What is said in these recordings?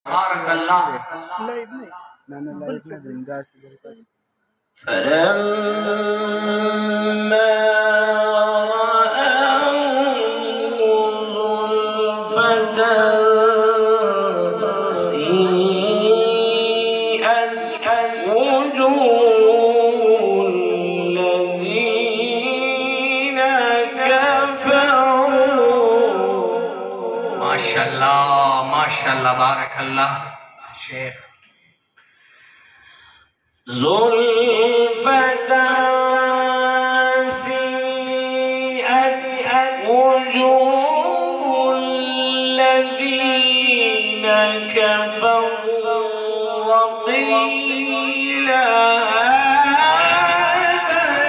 بارك الله. فلما رأوا زلفة سيئت وجوه الذين كفروا. ما شاء الله ما شاء الله بارك الله شيخ. زلفة سيئت وجوه الذين كفروا وقيل هذا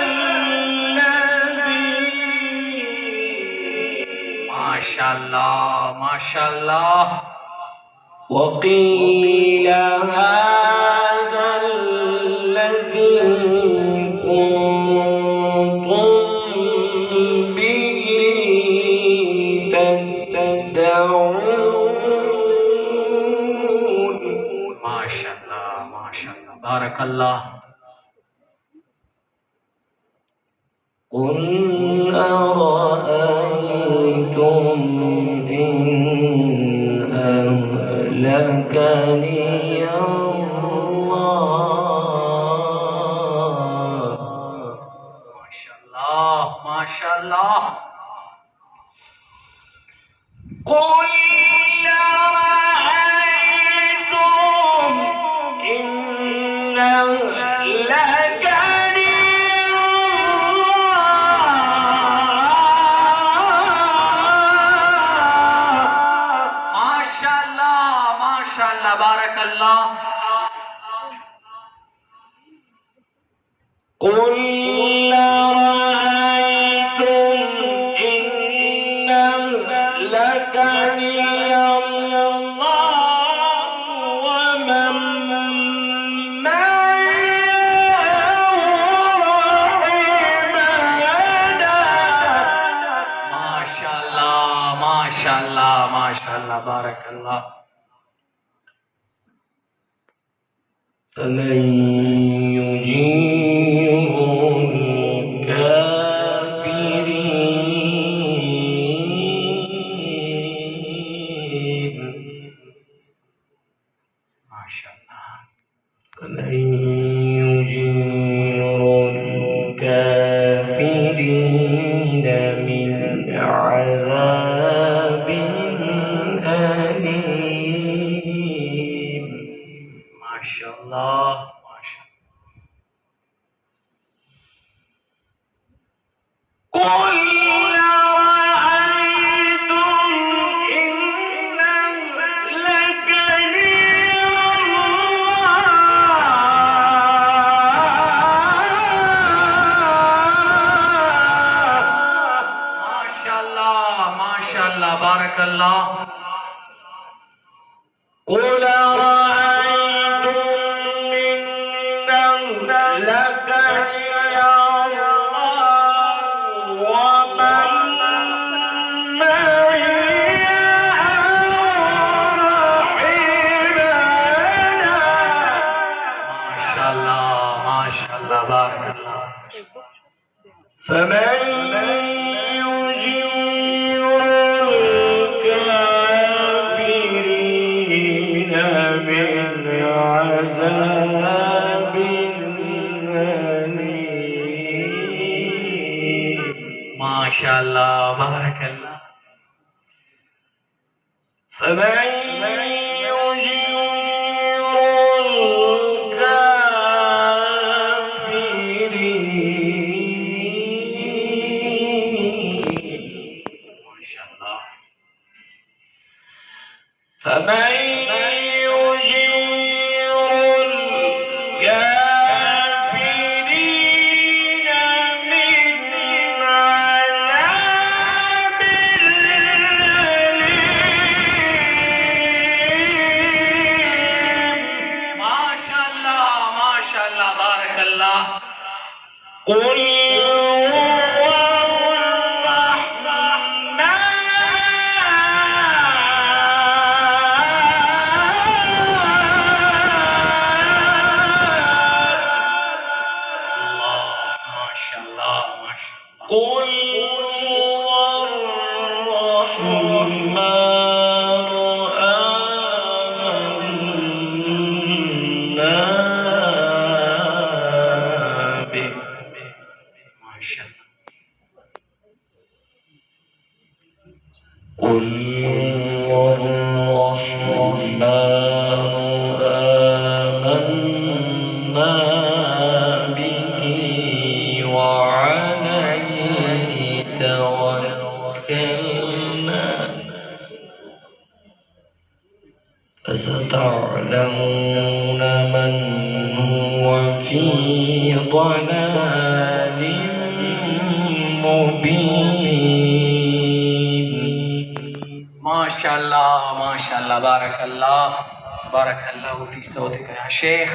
الذي. ما شاء الله ما شاء الله. وقيل هذا الذي كنتم به تدعون. ما شاء الله ما شاء الله بارك الله. قل أرأيتم إن أهلكني الله. ما شاء الله ما شاء الله. قل أرأيتم إن أهلكني بارك الله. قل أرأيتم إن أهلكني الله ومن معي رحمنا. ما شاء الله ما شاء الله ما شاء الله بارك الله. فمن يجير الكافرين. ما شاء الله. فمن يجير الكافرين من عذاب أليم. ما شاء الله ما شاء الله. قل أرأيتم إن أهلكني الله. ما شاء الله ما شاء الله بارك الله. قل أرأيتم إن أهلكني الله ومن معي رحمنا. ما شاء الله ما شاء الله بارك الله. فمن يجير الكافرين من عذاب أليم. ما شاء الله بارك الله. فمن يجير الكافرين. ما شاء الله. فمن يجير الكافرين من عذاب أليم. ما شاء الله ما شاء الله بارك الله. قل آمنا به وعليه توكلنا فستعلمون من هو في ضلال مبين. ما شاء الله ما شاء الله، بارك الله، بارك الله في صوتك يا شيخ.